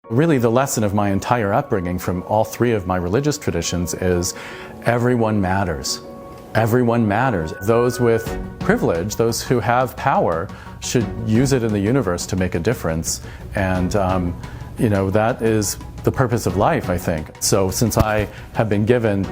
Really, the lesson of my entire upbringing from all three of my religious traditions is everyone matters. Everyone matters. Those with privilege, those who have power, should use it in the universe to make a difference. And, that is the purpose of life, I think. So since I have been given,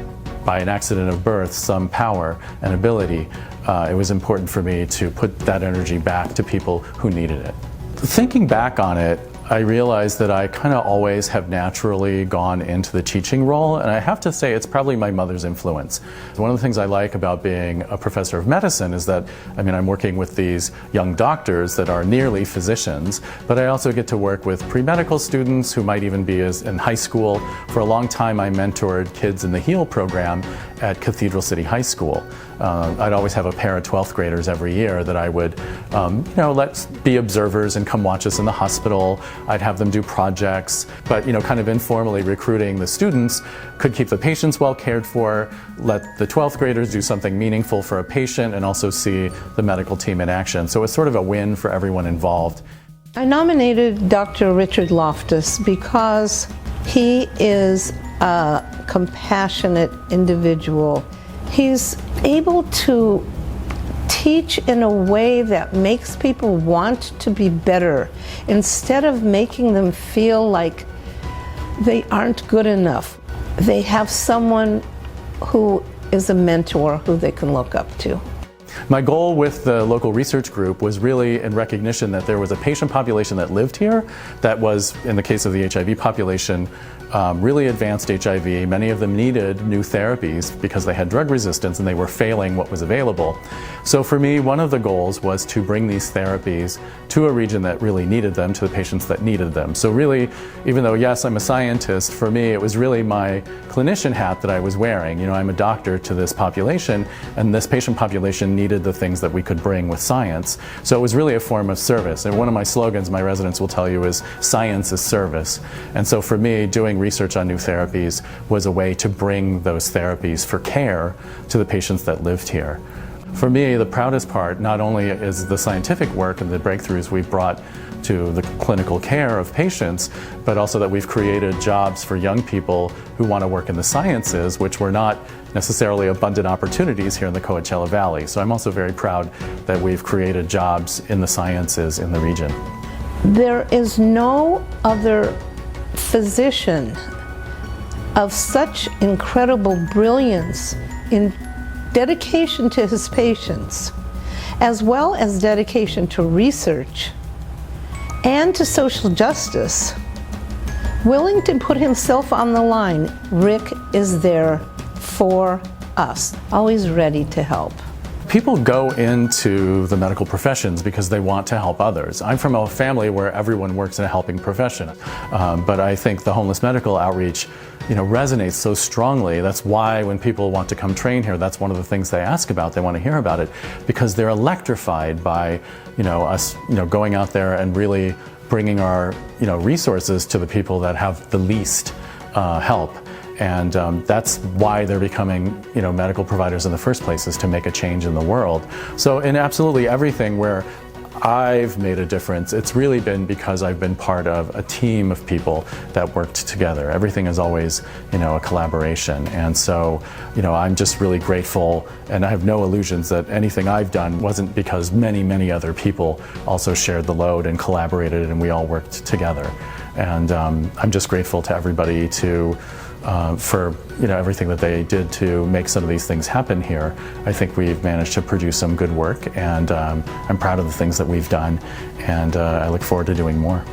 by an accident of birth, some power and ability, it was important for me to put that energy back to people who needed it. Thinking back on it, I realized that I kind of always have naturally gone into the teaching role, and I have to say it's probably my mother's influence. One of the things I like about being a professor of medicine is that, I'm working with these young doctors that are nearly physicians, but I also get to work with pre-medical students who might even be in high school. For a long time, I mentored kids in the HEAL program at Cathedral City High School. I'd always have a pair of 12th graders every year that I would, let be observers and come watch us in the hospital. I'd have them do projects, but kind of informally recruiting the students could keep the patients well cared for, let the 12th graders do something meaningful for a patient, and also see the medical team in action. So it's sort of a win for everyone involved. I nominated Dr. Richard Loftus because he is a compassionate individual. He's able to teach in a way that makes people want to be better instead of making them feel like they aren't good enough. They have someone who is a mentor who they can look up to. My goal with the local research group was really in recognition that there was a patient population that lived here that was, in the case of the HIV population, really advanced HIV. Many of them needed new therapies because they had drug resistance and they were failing what was available. So for me, one of the goals was to bring these therapies to a region that really needed them, to the patients that needed them. So really, even though yes, I'm a scientist, for me it was really my clinician hat that I was wearing. I'm a doctor to this population, and this patient population needed the things that we could bring with science. So it was really a form of service. And one of my slogans my residents will tell you is, science is service. And so for me, doing research on new therapies was a way to bring those therapies for care to the patients that lived here. For me, the proudest part not only is the scientific work and the breakthroughs we've brought to the clinical care of patients, but also that we've created jobs for young people who want to work in the sciences, which were not necessarily abundant opportunities here in the Coachella Valley. So I'm also very proud that we've created jobs in the sciences in the region. There is no other physician of such incredible brilliance in dedication to his patients, as well as dedication to research and to social justice, willing to put himself on the line. Rick is there for us, always ready to help. People go into the medical professions because they want to help others. I'm from a family where everyone works in a helping profession, but I think the homeless medical outreach resonates so strongly. That's why when people want to come train here, that's one of the things they ask about. They want to hear about it because they're electrified by us going out there and really bringing our resources to the people that have the least help. And that's why they're becoming medical providers in the first place, is to make a change in the world. So in absolutely everything where I've made a difference, it's really been because I've been part of a team of people that worked together. Everything is always a collaboration, and so I'm just really grateful, and I have no illusions that anything I've done wasn't because many other people also shared the load and collaborated, and we all worked together. And I'm just grateful to everybody for everything that they did to make some of these things happen here. I think we've managed to produce some good work, and I'm proud of the things that we've done, and I look forward to doing more.